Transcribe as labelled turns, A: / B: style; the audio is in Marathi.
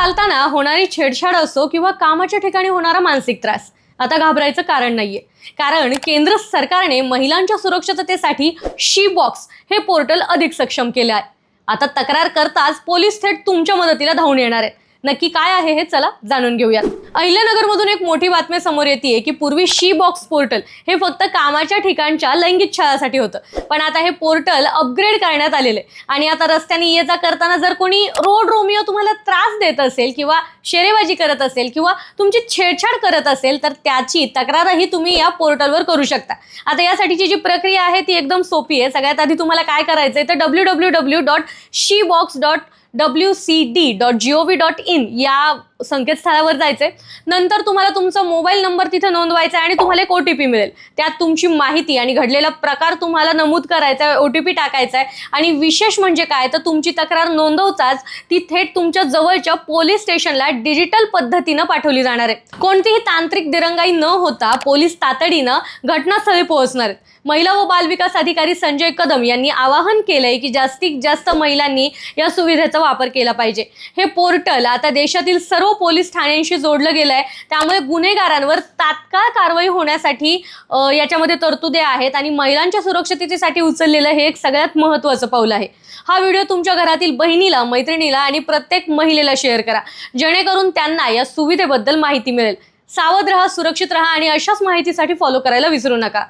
A: चालताना होणारी छेडछाड असो किंवा कामाच्या ठिकाणी होणारा मानसिक त्रास, आता घाबरायचं कारण नाहीये. कारण केंद्र सरकारने महिलांच्या सुरक्षिततेसाठी शी बॉक्स हे पोर्टल अधिक सक्षम केले आहे. आता तक्रार करताच पोलीस थेट तुमच्या मदतीला धावून येणार आहेत. नक्की काय आहे हे चला जाणून घेऊयात. अहिल्यानगरमधून एक मोठी बातमी समोर येते की पूर्वी शी बॉक्स पोर्टल हे फक्त कामाच्या ठिकाणच्या लैंगिक छळासाठी होतं, पण आता हे पोर्टल अपग्रेड करण्यात आलेलं आहे. आणि आता रस्त्याने ये जा करताना जर कोणी रोड रोमिओ तुम्हाला त्रास देत असेल किंवा शेरेबाजी करत असेल किंवा तुमची छेडछाड करत असेल तर त्याची तक्रारही तुम्ही या पोर्टलवर करू शकता. आता यासाठीची जी प्रक्रिया आहे ती एकदम सोपी आहे. सगळ्यात आधी तुम्हाला काय करायचंय तर www.shebox.wcd.gov.in या संकेतस्थळावर जायचंय. नंतर तुम्हाला तुमचा मोबाईल नंबर तिथे नोंदवायचा आहे आणि तुम्हाला एक OTP मिळेल. त्यात तुमची माहिती आणि घडलेला प्रकार तुम्हाला नमूद करायचा आहे, OTP टाकायचा आहे. आणि विशेष म्हणजे काय तर तुमची तक्रार नोंदवताच ती थेट तुमच्या जवळच्या पोलीस स्टेशनला डिजिटल पद्धतीनं पाठवली जाणार आहे. कोणतीही तांत्रिक दिरंगाई न होता पोलीस तातडीनं घटनास्थळी पोहोचणार आहेत. महिला व बालविकास अधिकारी संजय कदम यांनी आवाहन केलंय की जास्तीत जास्त महिलांनी या सुविधेचा वापर केला पाहिजे. हे पोर्टल आता देशातील सर्व पोलीस ठाण्यांशी जोडलं गेलंय, त्यामुळे गुन्हेगारांवर तात्काळ कारवाई होण्यासाठी याच्यामध्ये तरतुदी आहेत आणि महिलांच्या सुरक्षिततेसाठी उचललेलं हे एक सगळ्यात महत्त्वाचं पाऊल आहे. हा व्हिडिओ तुमच्या घरातील बहिणीला, मैत्रिणीला आणि प्रत्येक महिलेला शेअर करा, जेणेकरून त्यांना या सुविधेबद्दल माहिती मिळेल. सावध रहा, सुरक्षित रहा आणि अशाच माहितीसाठी फॉलो करायला विसरू नका.